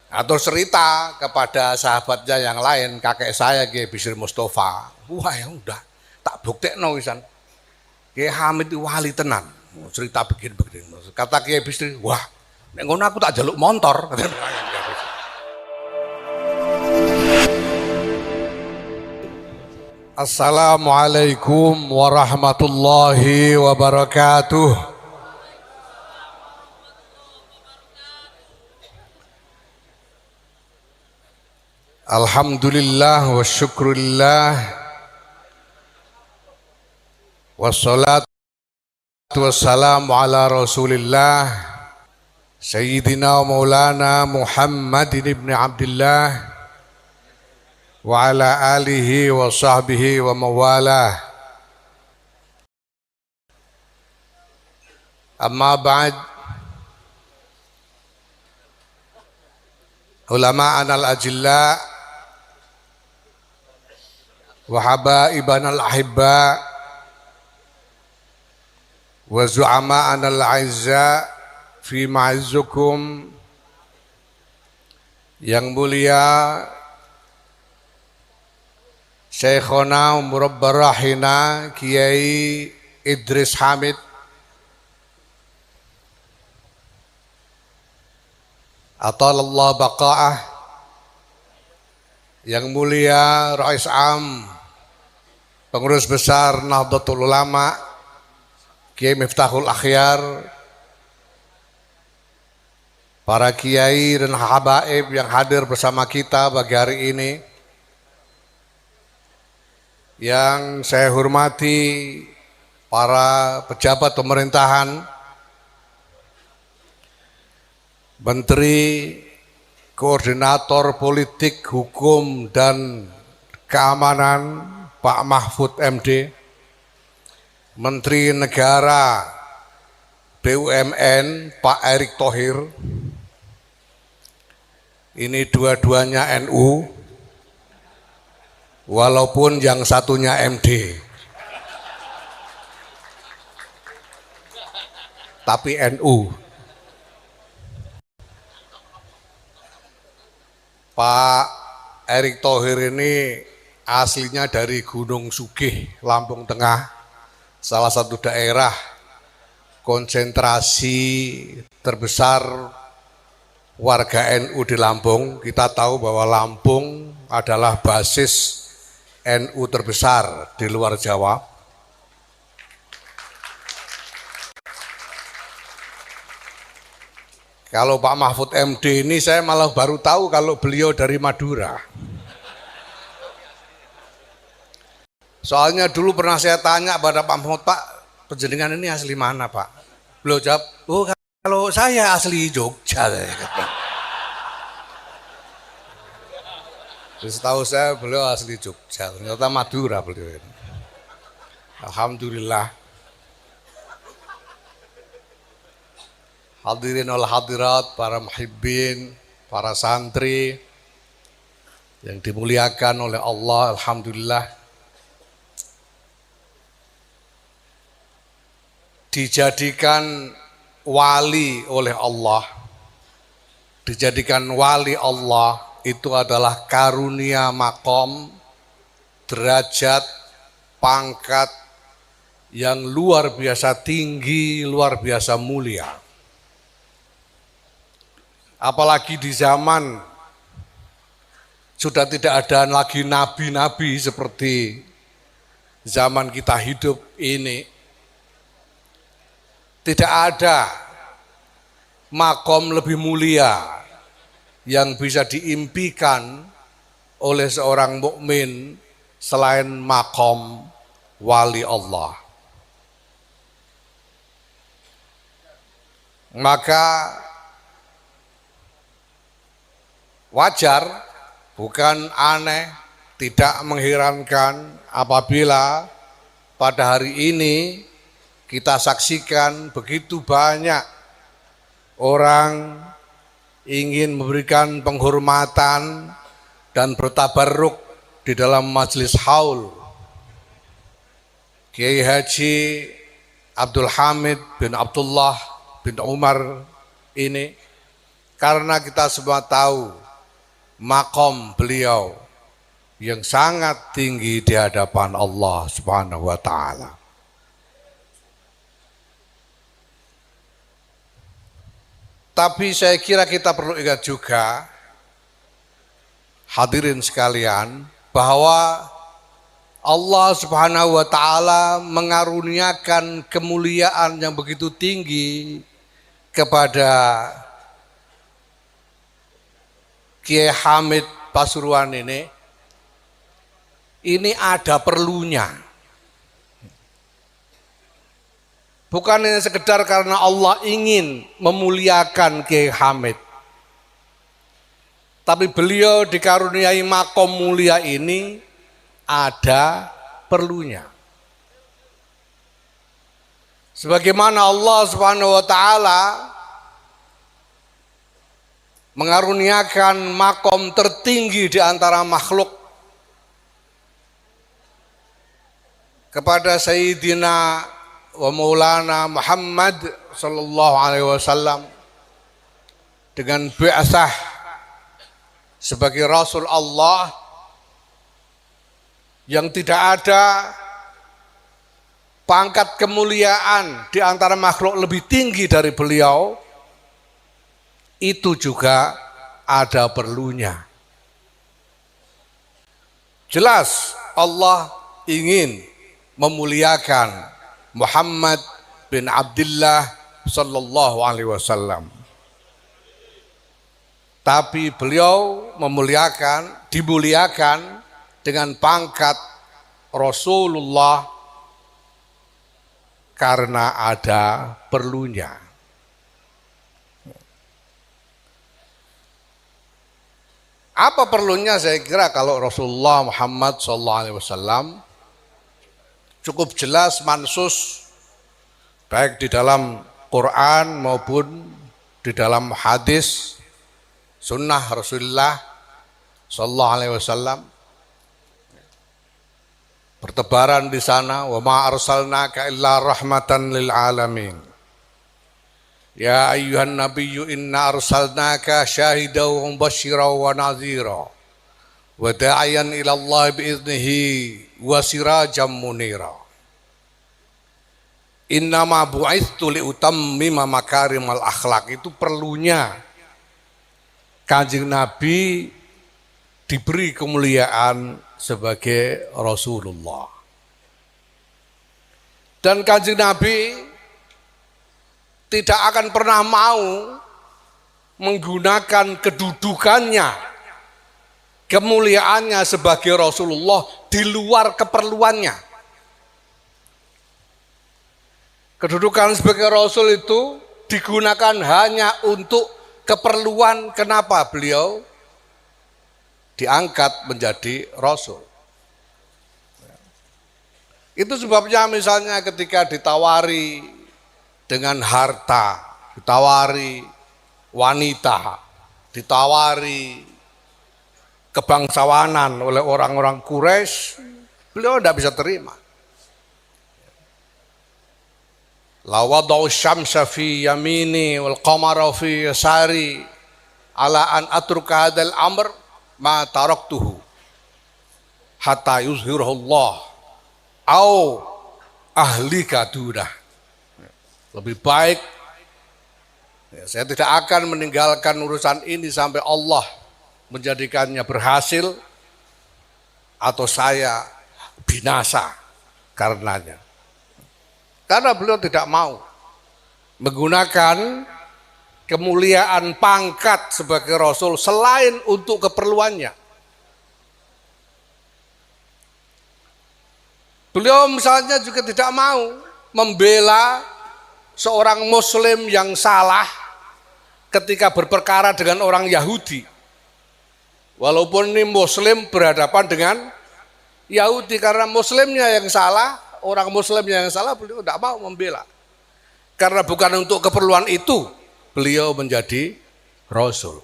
Atau cerita kepada sahabatnya yang lain, kakek saya Kiai Bisri Mustafa. Wah ya udah, tak buktekno wisan. Kiai Hamid itu wali tenan. Cerita begini-begini. Kata Kiai Bisri, wah, nek ngono aku tak jaluk motor. Assalamualaikum warahmatullahi wabarakatuh. Alhamdulillah wa syukurillah wassalatu wassalamu ala rasulillah Sayyidina wa maulana Muhammadin ibn Abdillah wa ala alihi wa sahbihi wa mawalah. Amma ba'd, ulama'ana al-ajilla wa habaibana al-ahibba wa zu'ama'ana al-aizza fi ma'izzukum. Yang mulia Syekhona Murabbarahina Kiai Idris Hamid, atalallah baqa'ah. Yang mulia Rais Am Pengurus Besar Nahdlatul Ulama Kiai Miftahul Akhyar, para kiai dan habaib yang hadir bersama kita pagi hari ini, yang saya hormati para pejabat pemerintahan, Menteri Koordinator Politik, Hukum dan Keamanan Pak Mahfud MD, Menteri Negara BUMN Pak Erick Thohir, ini dua-duanya NU, walaupun yang satunya MD, tapi NU. Pak Erick Thohir ini aslinya dari Gunung Sugih, Lampung Tengah, salah satu daerah konsentrasi terbesar warga NU di Lampung. Kita tahu bahwa Lampung adalah basis NU terbesar di luar Jawa. Kalau Pak Mahfud MD ini saya malah baru tahu kalau beliau dari Madura. Soalnya dulu pernah saya tanya pada Pak Mahfud, Pak, penjenengan ini asli mana Pak? Beliau jawab, oh kalau saya asli Jogja. Setahu saya beliau asli Jogja, ternyata Madura beliau ini. Alhamdulillah. Hadirin wal hadirat, para muhibbin, para santri yang dimuliakan oleh Allah, alhamdulillah. Dijadikan wali oleh Allah, dijadikan wali Allah itu adalah karunia makom, derajat, pangkat yang luar biasa tinggi, luar biasa mulia. Apalagi di zaman sudah tidak ada lagi nabi-nabi seperti zaman kita hidup ini. Tidak ada makom lebih mulia yang bisa diimpikan oleh seorang mukmin selain makom wali Allah. Maka wajar, bukan aneh, tidak mengherankan apabila pada hari ini kita saksikan begitu banyak orang ingin memberikan penghormatan dan bertabarruk di dalam majelis haul Kiai Haji Abdul Hamid bin Abdullah bin Umar ini, Karena kita semua tahu makom beliau yang sangat tinggi di hadapan Allah Subhanahu wa taala. Tapi saya kira kita perlu ingat juga, hadirin sekalian, bahwa Allah Subhanahu wa taala mengaruniakan kemuliaan yang begitu tinggi kepada Kiai Hamid Pasuruan ini ada perlunya. Bukan hanya sekedar karena Allah ingin memuliakan Kiai Hamid, tapi beliau dikaruniai makom mulia ini ada perlunya. Sebagaimana Allah Subhanahu wa taala mengaruniakan makom tertinggi di antara makhluk kepada Sayyidina wa Maulana Muhammad sallallahu alaihi wasallam dengan bi'asah sebagai Rasul Allah, yang tidak ada pangkat kemuliaan di antara makhluk lebih tinggi dari beliau, itu juga ada perlunya. Jelas Allah ingin memuliakan Muhammad bin Abdullah sallallahu alaihi wasallam. Tapi beliau dimuliakan dengan pangkat Rasulullah karena ada perlunya. Apa perlunya? Saya kira kalau Rasulullah Muhammad sallallahu alaihi wasallam cukup jelas mansus, baik di dalam Quran maupun di dalam hadis sunnah Rasulullah sallallahu alaihi wasallam. Bertebaran di sana, wa ma arsalnaka illa rahmatan lil alamin. Ya ayyuhan nabiyyu inna arsalnaka syahidan wa mubasysyiran wa nadhira wa da'iyan ila Allah biiznihi wa sirajan munira. Innama bu'itsu liutammima makarimal akhlak. Itu perlunya Kanjeng Nabi diberi kemuliaan sebagai Rasulullah. Dan Kanjeng Nabi tidak akan pernah mau menggunakan kedudukannya, kemuliaannya sebagai Rasulullah di luar keperluannya. Kedudukan sebagai Rasul itu digunakan hanya untuk keperluan kenapa beliau diangkat menjadi Rasul. Itu sebabnya misalnya ketika ditawari dengan harta, ditawari wanita, ditawari kebangsawanan oleh orang-orang Quraisy, beliau tidak bisa terima. La wada'u syamsa fi yamini wal qamara fi yasari ala an atruka hadzal amr ma taraktuhu hatta yuzhirahu Allah au ahlika dunah. Lebih baik saya tidak akan meninggalkan urusan ini sampai Allah menjadikannya berhasil atau saya binasa karenanya. Karena beliau tidak mau menggunakan kemuliaan pangkat sebagai Rasul selain untuk keperluannya. Beliau misalnya juga tidak mau membela seorang Muslim yang salah ketika berperkara dengan orang Yahudi. Walaupun ini Muslim berhadapan dengan Yahudi, karena Muslimnya yang salah, orang Muslimnya yang salah, beliau tidak mau membela. Karena bukan untuk keperluan itu beliau menjadi Rasul.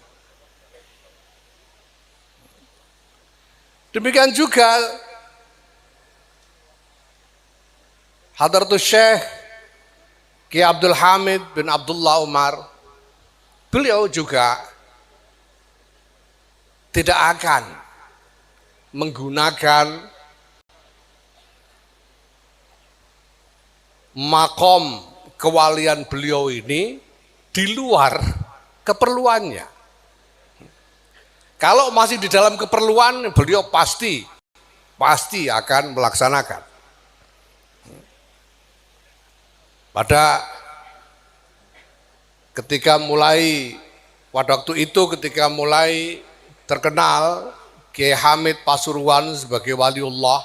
Demikian juga Hadratus Syekh Kiai Abdul Hamid bin Abdullah Umar beliau juga tidak akan menggunakan makom kewalian beliau ini di luar keperluannya. Kalau masih di dalam keperluan, beliau pasti akan melaksanakan. Pada waktu itu ketika mulai terkenal Kiai Hamid Pasuruan sebagai waliullah,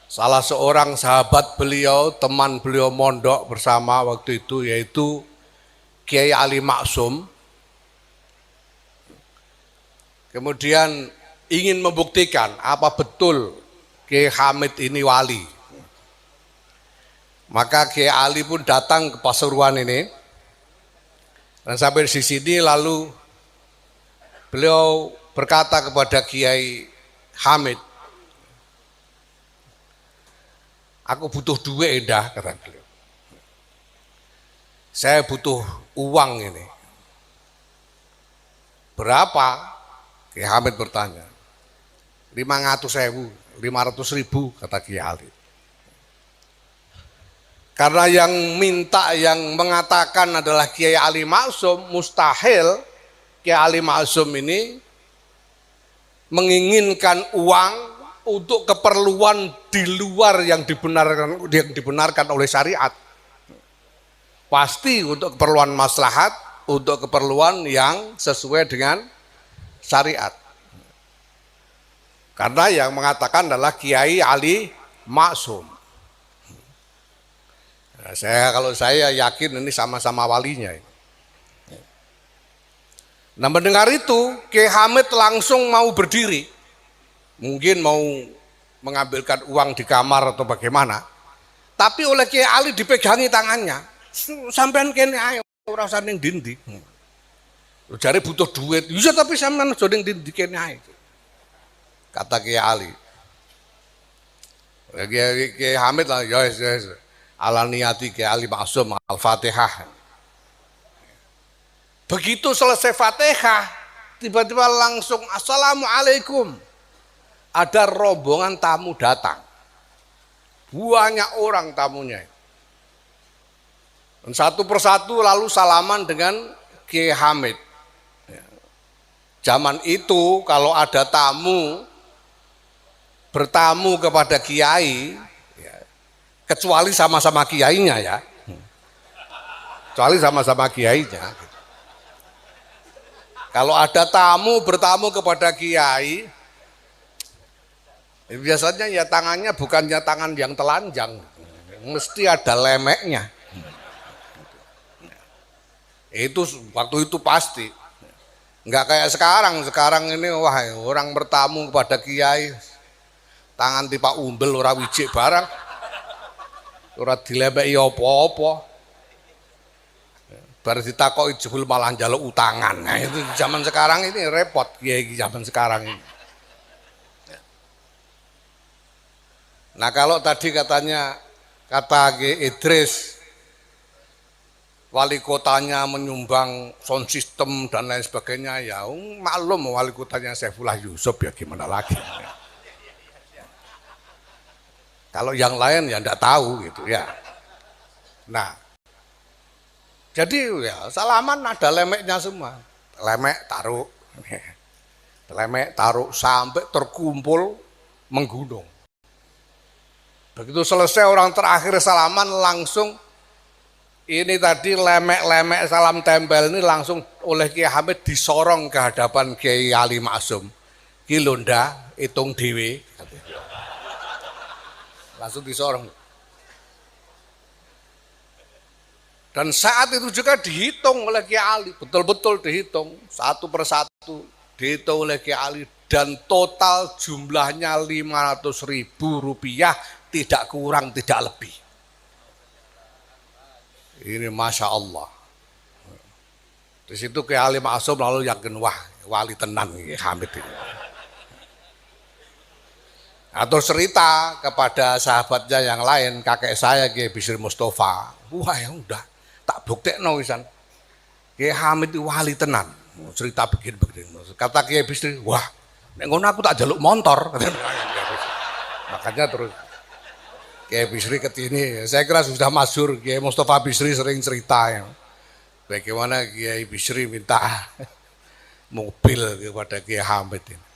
salah seorang sahabat beliau, teman beliau mondok bersama waktu itu, yaitu Kiai Ali Maksum, kemudian ingin membuktikan apa betul Kiai Hamid ini wali. Maka Kiai Ali pun datang ke Pasuruan ini, dan sampai di sini lalu beliau berkata kepada Kiai Hamid, aku butuh duit dah, kata beliau. Saya butuh uang ini. Berapa? Kiai Hamid bertanya. 500.000, 500.000, kata Kiai Ali. Karena yang mengatakan adalah Kiai Ali Maksum, mustahil Kiai Ali Maksum ini menginginkan uang untuk keperluan di luar yang dibenarkan oleh syariat. Pasti untuk keperluan maslahat, untuk keperluan yang sesuai dengan syariat. Karena yang mengatakan adalah Kiai Ali Maksum. Nah, kalau saya yakin ini sama-sama walinya. Nah, mendengar itu Kiai Hamid langsung mau berdiri, mungkin mau mengambilkan uang di kamar atau bagaimana, tapi oleh Kiai Ali dipegangi tangannya. Sampean kene ayo ora usah ning ndi. Jare butuh duit. Iya tapi sampean aja ning ndi kene ae. Kata Kiai Ali. Kiai Hamid lah, yes. Ala niati Kiai Ali Maksum Al-Fatihah. Begitu selesai Fatihah, tiba-tiba langsung Assalamualaikum. Ada rombongan tamu datang. Banyak orang tamunya. Dan satu persatu lalu salaman dengan Kiai Hamid. Zaman itu kalau ada tamu bertamu kepada kiai, kecuali sama-sama kiainya ya, kecuali sama-sama kiainya. Kalau ada tamu bertamu kepada kiai, biasanya ya tangannya bukannya tangan yang telanjang, mesti ada lemeknya. Itu waktu itu pasti, nggak kayak sekarang. Sekarang ini wah orang bertamu kepada kiai, tangan tipa umbel ora wijik barang. Ora dilebeki apa-apa. Bar ditakoki jebul malah njaluk utangan. Nah, itu zaman sekarang ini repot kiai zaman sekarang ini. Nah, kalau tadi kata Kiai Idris wali kotanya menyumbang sound system dan lain sebagainya, ya maklum wali kotanya Saifullah Yusuf, ya gimana lagi. Kalau yang lain ya enggak tahu gitu ya. Nah, jadi ya salaman ada lemeknya semua. Lemek taruh sampai terkumpul menggunung. Begitu selesai orang terakhir salaman langsung ini tadi lemek-lemek salam tempel ini langsung oleh Kiai Hamid disorong ke hadapan Kiai Ali Maksum. Ki londa hitung dhewe. Langsung disorong. Dan saat itu juga dihitung oleh Kiai Ali, betul-betul dihitung satu persatu, dihitung oleh Kiai Ali dan total jumlahnya 500.000 rupiah, tidak kurang tidak lebih. Ini Masya Allah. Di situ Kiai Ali Maksum lalu yakin wah wali tenan Kiai Hamid ini. Atau cerita kepada sahabatnya yang lain, kakek saya Kiai Bisri Mustafa, wah ya udah tak buktekno wisan. Kiai Hamid itu wali tenan. Cerita begini. Kata Kiai Bisri, wah, nek ngono aku tak jaluk motor. Makanya terus Kiai Bisri ketini, saya kira sudah masyhur Kiai Mustafa Bisri sering cerita ya. Bagaimana Kiai Bisri minta mobil kepada Kiai Hamid ini.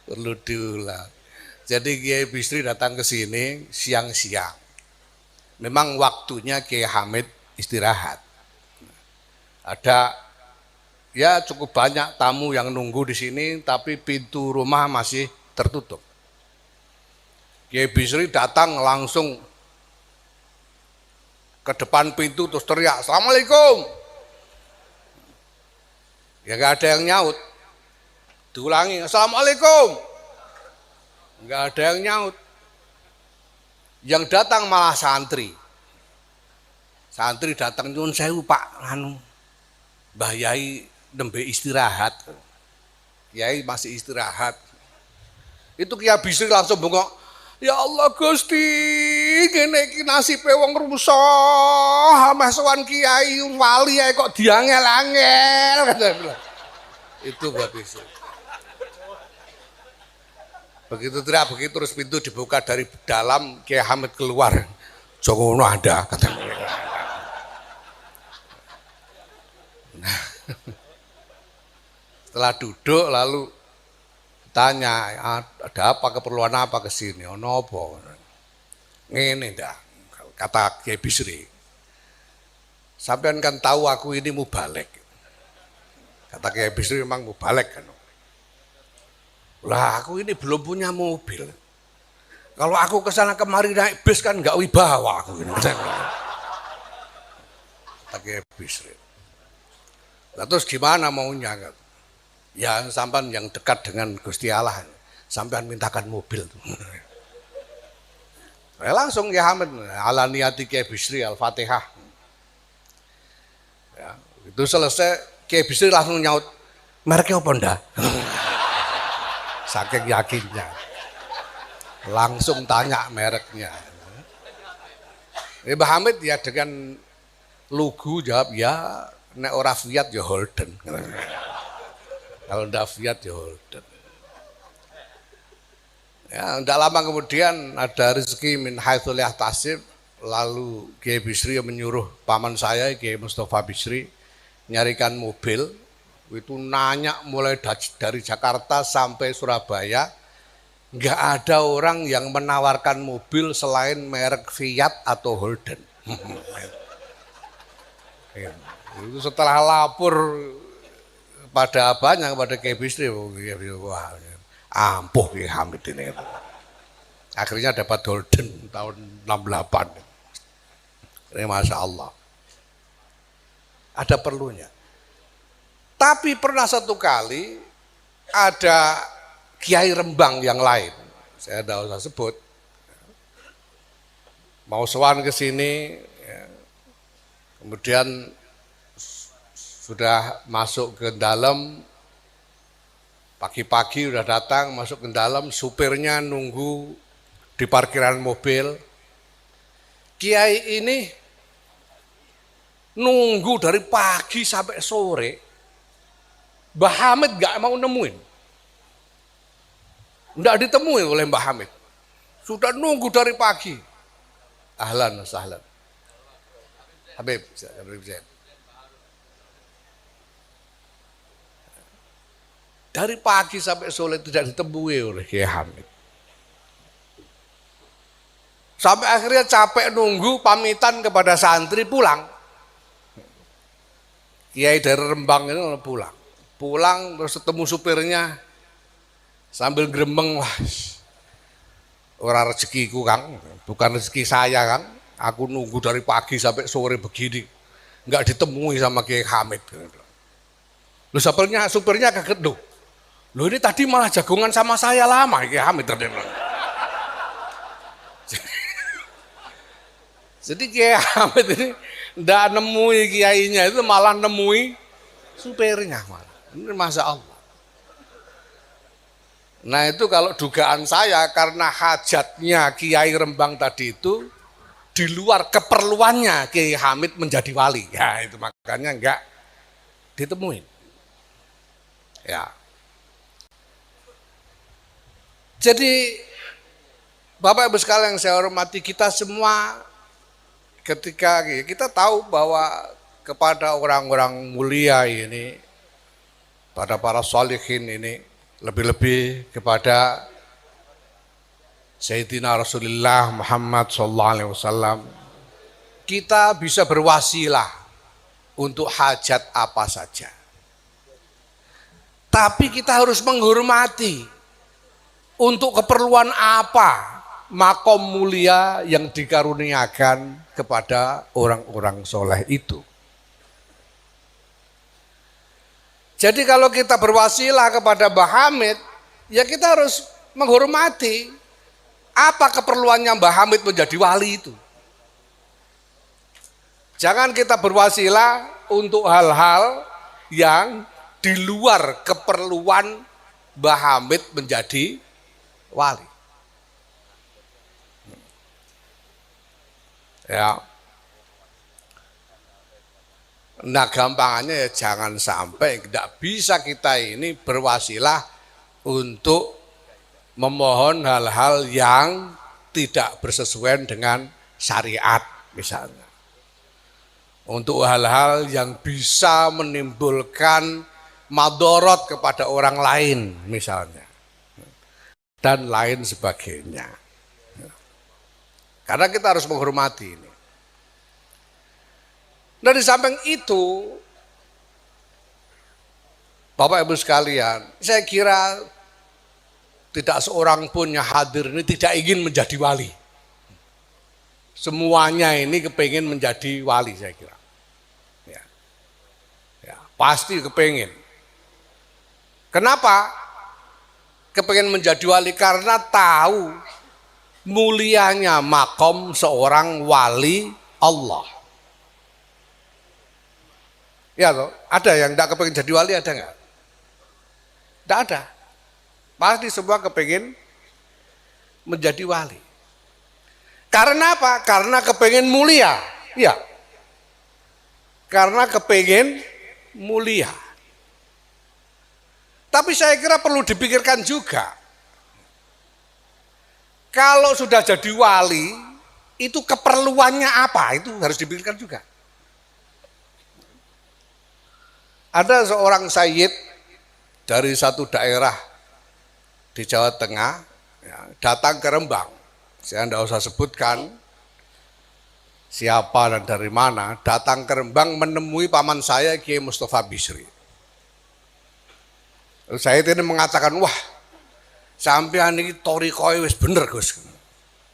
Perlu diulang. Jadi Kiai Bisri datang ke sini siang-siang. Memang waktunya Kiai Hamid istirahat. Ada ya cukup banyak tamu yang nunggu di sini, tapi pintu rumah masih tertutup. Kiai Bisri datang langsung ke depan pintu terus teriak, "Assalamualaikum." Ya gak ada yang nyaut. Diulangi, "Assalamualaikum." Gak ada yang nyaut. Yang datang malah santri. Santri datang, "Nyuwun sewu Pak, Mbah Yai nembe istirahat." Kiai masih istirahat. Itu Kiai Bisri langsung bengok, "Ya Allah Gusti, ngene iki nasibe wong rusak, ameh sowan kiai wali ae kok diangel-angel." Itu Mbah Bisri. Begitu teriak begitu terus pintu dibuka dari dalam, Kiai Hamid keluar. "Jangan Anda," katanya. Nah, setelah duduk lalu tanya, "Ada apa, keperluan apa ke sini?" "Ono apa?" "Ngene ndak," kata Kiai Bisri. "Sampean kan tahu aku ini mubalek." Kata Kiai Bisri, "Memang mubalek kan." "Lah aku ini belum punya mobil. Kalau aku kesana kemari naik bis kan nggak wibawa aku ini." Kata Kiai Bisri. "Lah terus gimana maunya?" "Ya sampean yang dekat dengan Gusti Allah, sampean mintakan mobil tuh." Ya langsung Kiai Hamid, ala niati Kiai Bisri Al-Fatihah. Ya, itu selesai Kiai Bisri langsung nyaut, "Mereknya apa ndak?" Saking yakinnya. Langsung tanya mereknya. Mbah Hamid ya dengan lugu jawab, "Ya nek ora Fiat ya Holden." Kalau ndak Fiat ya Holden. Ya, tidak lama kemudian ada rezeki min haitsu la yahtasib, lalu Kiai Bisri menyuruh paman saya Kiai Mustafa Bisri nyarikan mobil. Itu nanya mulai dari Jakarta sampai Surabaya, nggak ada orang yang menawarkan mobil selain merek Fiat atau Holden. Itu setelah lapor pada abahnya, kepada Kiai Bisri, wah ampuh Kiai Hamid ini. Akhirnya dapat Holden tahun 68. Ini Masya Allah. Ada perlunya. Tapi pernah satu kali ada Kiai Rembang yang lain, saya tidak usah sebut, mau sowan ke sini, ya. Kemudian sudah masuk ke dalam, pagi-pagi sudah datang masuk ke dalam, supirnya nunggu di parkiran mobil. Kiai ini nunggu dari pagi sampai sore. Mbah Hamid gak mau nemuin. Tidak ditemui oleh Mbah Hamid. Sudah nunggu dari pagi. Ahlan sahlan. Habib Zain. Dari pagi sampai sore tidak ditemui oleh Kiai Hamid. Sampai akhirnya capek nunggu, pamitan kepada santri pulang. Kiai dari Rembang itu pulang. Pulang terus ketemu supirnya sambil gremeng, "Wah, ora rezekiku Kang, bukan rezeki saya Kang. Aku nunggu dari pagi sampai sore begini, nggak ditemui sama Kiai Hamid." Lu supirnya kaget, "Loh, ini tadi malah jagongan sama saya lama Kiai Hamid." Jadi Kiai Hamid ini ndak nemui kiainya, itu malah nemui supirnya malah. Ini Masya Allah. Nah itu kalau dugaan saya karena hajatnya Kiai Rembang tadi itu di luar keperluannya Kiai Hamid menjadi wali. Ya itu makanya enggak ditemuin. Ya. Jadi Bapak Ibu sekalian yang saya hormati, kita semua ketika kita tahu bahwa kepada orang-orang mulia ini, pada para sholihin ini, lebih-lebih kepada Sayyidina Rasulullah Muhammad SAW, kita bisa berwasilah untuk hajat apa saja. Tapi kita harus menghormati untuk keperluan apa makom mulia yang dikaruniakan kepada orang-orang soleh itu. Jadi kalau kita berwasilah kepada Mbah Hamid, ya kita harus menghormati apa keperluannya Mbah Hamid menjadi wali itu. Jangan kita berwasilah untuk hal-hal yang di luar keperluan Mbah Hamid menjadi wali. Ya. Nah gampangannya ya jangan sampai tidak bisa kita ini berwasilah untuk memohon hal-hal yang tidak bersesuaian dengan syariat misalnya. Untuk hal-hal yang bisa menimbulkan madorot kepada orang lain misalnya. Dan lain sebagainya. Karena kita harus menghormati ini. Nah di samping itu, Bapak Ibu sekalian, saya kira tidak seorang pun yang hadir ini tidak ingin menjadi wali. Semuanya ini kepingin menjadi wali saya kira. Ya. Ya, pasti kepingin. Kenapa? Kepingin menjadi wali karena tahu mulianya makom seorang wali Allah. Ya toh, ada yang tidak kepingin jadi wali, ada nggak? Tidak ada. Pasti semua kepingin menjadi wali. Karena apa? Karena kepingin mulia. Ya. Karena kepingin mulia. Tapi saya kira perlu dipikirkan juga. Kalau sudah jadi wali, itu keperluannya apa? Itu harus dipikirkan juga. Ada seorang sayyid dari satu daerah di Jawa Tengah, ya, datang ke Rembang. Saya tidak usah sebutkan siapa dan dari mana, datang ke Rembang menemui paman saya Kiai Mustafa Bisri. Sayyid ini mengatakan, wah, sampean ini torikohnya wis bener Gus.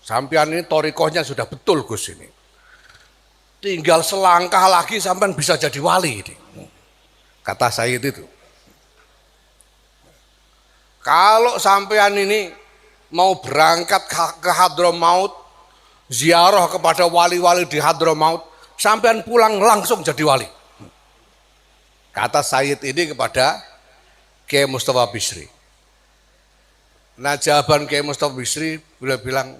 Sampean ini torikohnya sudah betul Gus ini. Tinggal selangkah lagi sampean bisa jadi wali ini. Kata Sayyid itu. Kalau sampean ini mau berangkat ke Hadramaut, ziarah kepada wali-wali di Hadramaut, sampean pulang langsung jadi wali. Kata Sayyid ini kepada Kiai Mustafa Bisri. Nah jawaban Kiai Mustafa Bisri beliau bilang,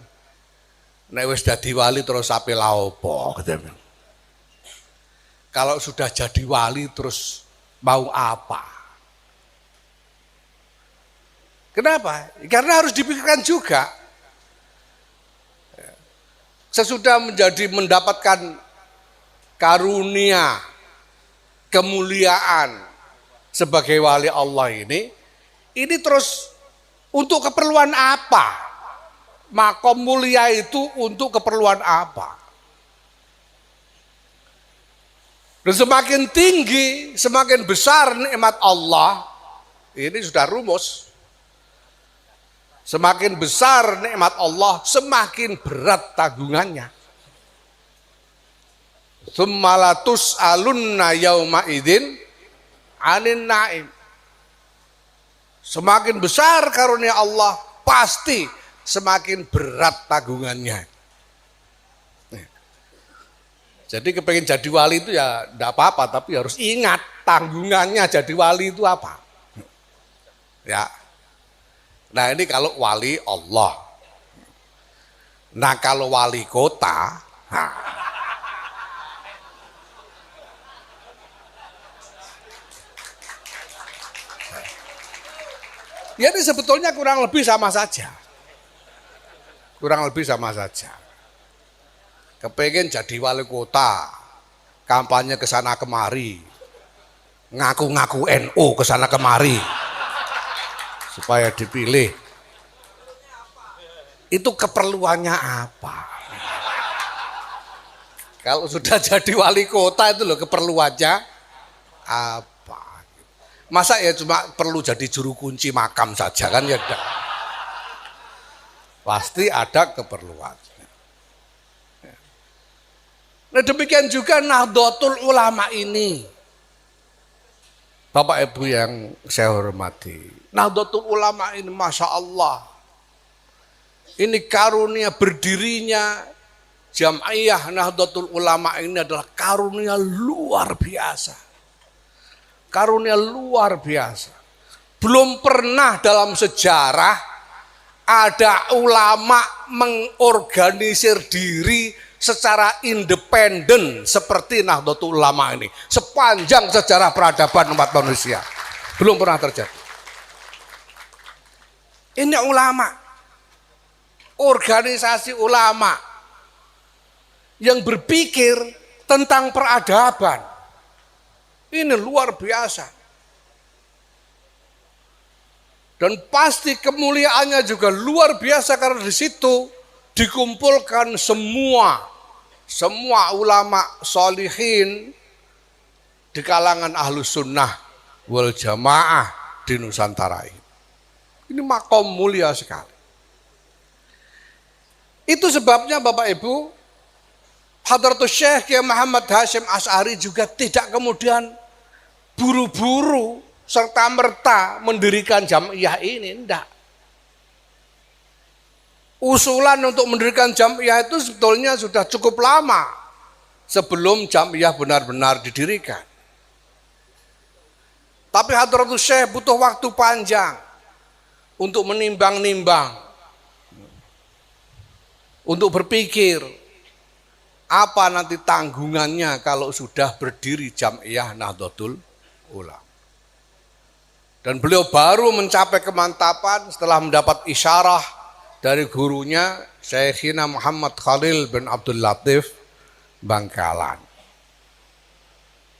nek wis dadi wali terus ape la opo? Kalau sudah jadi wali terus mau apa? Kenapa? Karena harus dipikirkan juga. Sesudah mendapatkan karunia, kemuliaan sebagai wali Allah ini terus untuk keperluan apa? Makom mulia itu untuk keperluan apa? Dan semakin tinggi, semakin besar nikmat Allah, ini sudah rumus. Semakin besar nikmat Allah, semakin berat tanggungannya. Tsumma latus'alunna yauma idzin 'anin na'im. Semakin besar karunia Allah, pasti semakin berat tanggungannya. Jadi kepengen jadi wali itu ya enggak apa-apa, tapi harus ingat tanggungannya jadi wali itu apa. Ya. Nah ini kalau wali Allah. Nah kalau wali kota, Ya ini sebetulnya kurang lebih sama saja. Kurang lebih sama saja. Kepengen jadi wali kota, kampanye ke sana kemari, ngaku-ngaku NU ke sana kemari, supaya dipilih. Itu keperluannya apa? Kalau sudah jadi wali kota itu loh keperluannya apa? Masa ya cuma perlu jadi juru kunci makam saja kan ya enggak. Pasti ada keperluannya. Nah demikian juga Nahdlatul Ulama ini. Bapak Ibu yang saya hormati. Nahdlatul Ulama ini Masya Allah. Ini karunia berdirinya Jam'iyah Nahdlatul Ulama ini adalah karunia luar biasa. Karunia luar biasa. Belum pernah dalam sejarah ada ulama mengorganisir diri secara independen seperti Nahdlatul Ulama ini. Sepanjang sejarah peradaban umat manusia. Belum pernah terjadi. Ini ulama. Organisasi ulama yang berpikir tentang peradaban. Ini luar biasa. Dan pasti kemuliaannya juga luar biasa karena di situ dikumpulkan semua ulama solihin di kalangan ahlus sunnah wal jamaah di Nusantara ini. Ini makom mulia sekali. Itu sebabnya Bapak Ibu, Hadratus Syekh Kiai Muhammad Hasyim Asy'ari juga tidak kemudian buru-buru serta merta mendirikan Jam'iyah ini, enggak. Usulan untuk mendirikan Jam'iyah itu sebetulnya sudah cukup lama sebelum Jam'iyah benar-benar didirikan. Tapi Hadratus Syekh butuh waktu panjang untuk menimbang-nimbang, untuk berpikir apa nanti tanggungannya kalau sudah berdiri Jam'iyah Nahdlatul Ulama. Dan beliau baru mencapai kemantapan setelah mendapat isyarah dari gurunya Syekhina Muhammad Khalil bin Abdul Latif Bangkalan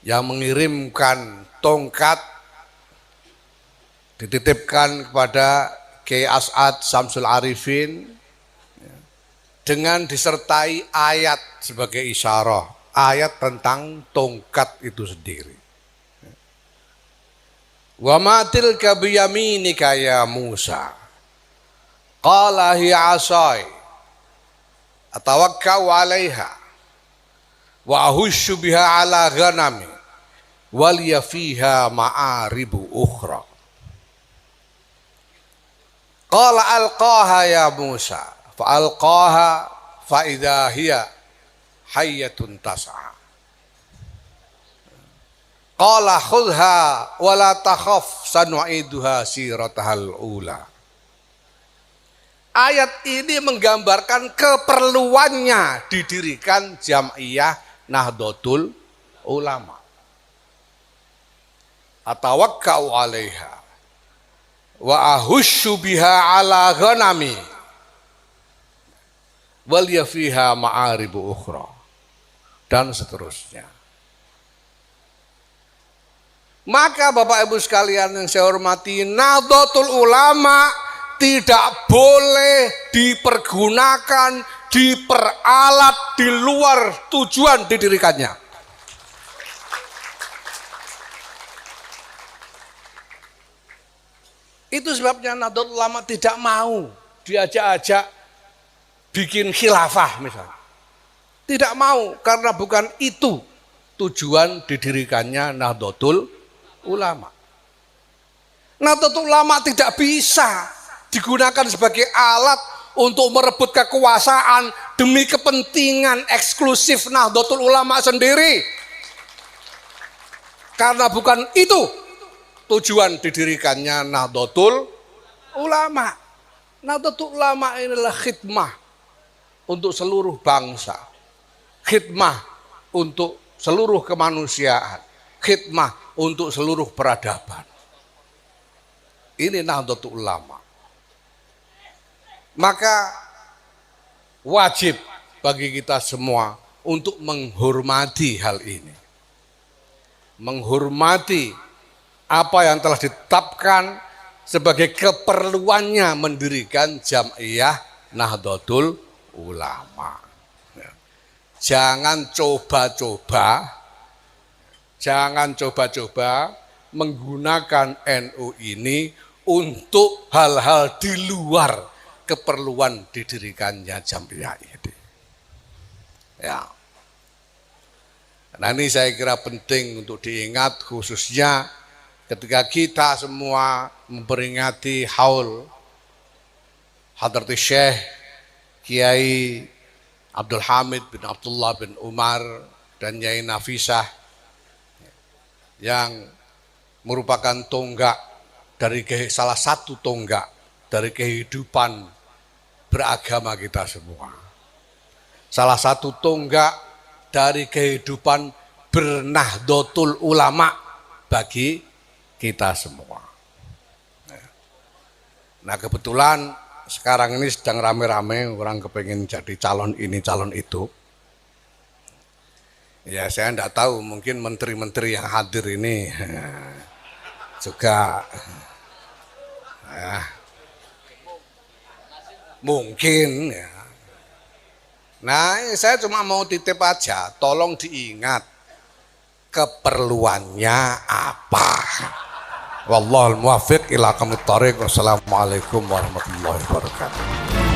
yang mengirimkan tongkat dititipkan kepada Kiai As'ad Samsul Arifin dengan disertai ayat sebagai isyarah, ayat tentang tongkat itu sendiri. Wa ma tilka biyaminika ya Musa. Qala hiya 'asai atawakkau 'alaiha wa ahussu biha 'ala ghanami wal yafiha ma'aribu ukhra. Qala alqaha ya Musa. Fa'alqaha fa'idha hiya hayyatun tas'a. Qala khudha wa la takhaf sanu'iduha siratahal ula. Ayat ini menggambarkan keperluannya didirikan Jam'iyah Nahdlatul Ulama. Atawakkau 'alaiha wa ahussu biha 'ala ghanami wal yafiha ma'aribu ukhra, dan seterusnya. Maka Bapak Ibu sekalian yang saya hormati, Nahdlatul Ulama tidak boleh dipergunakan, diperalat di luar tujuan didirikannya. Itu sebabnya Nahdlatul Ulama tidak mau diajak-ajak bikin khilafah misalnya. Tidak mau, karena bukan itu tujuan didirikannya Nahdlatul Ulama. Nahdlatul Ulama tidak bisa digunakan sebagai alat untuk merebut kekuasaan demi kepentingan eksklusif Nahdlatul Ulama sendiri. Karena bukan itu tujuan didirikannya Nahdlatul Ulama. Nahdlatul Ulama inilah khidmah untuk seluruh bangsa, khidmah untuk seluruh kemanusiaan, khidmah untuk seluruh peradaban. Ini Nahdlatul Ulama. Maka wajib bagi kita semua untuk menghormati hal ini. Menghormati apa yang telah ditetapkan sebagai keperluannya mendirikan Jam'iyah Nahdlatul Ulama. Jangan coba-coba menggunakan NU ini untuk hal-hal di luar keperluan didirikannya Jam'iyah ini. Ya. Nah, ini saya kira penting untuk diingat, khususnya ketika kita semua memperingati haul Hadrati Syekh Kiai Abdul Hamid bin Abdullah bin Umar dan Nyai Nafisah yang merupakan tonggak dari salah satu tonggak dari kehidupan beragama kita semua. Salah satu tonggak dari kehidupan bernahdlatul ulama bagi kita semua. Nah, kebetulan sekarang ini sedang rame-rame orang kepengen jadi calon ini calon itu. Ya, saya enggak tahu, mungkin menteri-menteri yang hadir ini juga mungkin ya. Nah, saya cuma mau titip aja, tolong diingat keperluannya apa. Wallahul muwaffiq ila aqwamit thoriq. Wassalamualaikum warahmatullahi wabarakatuh.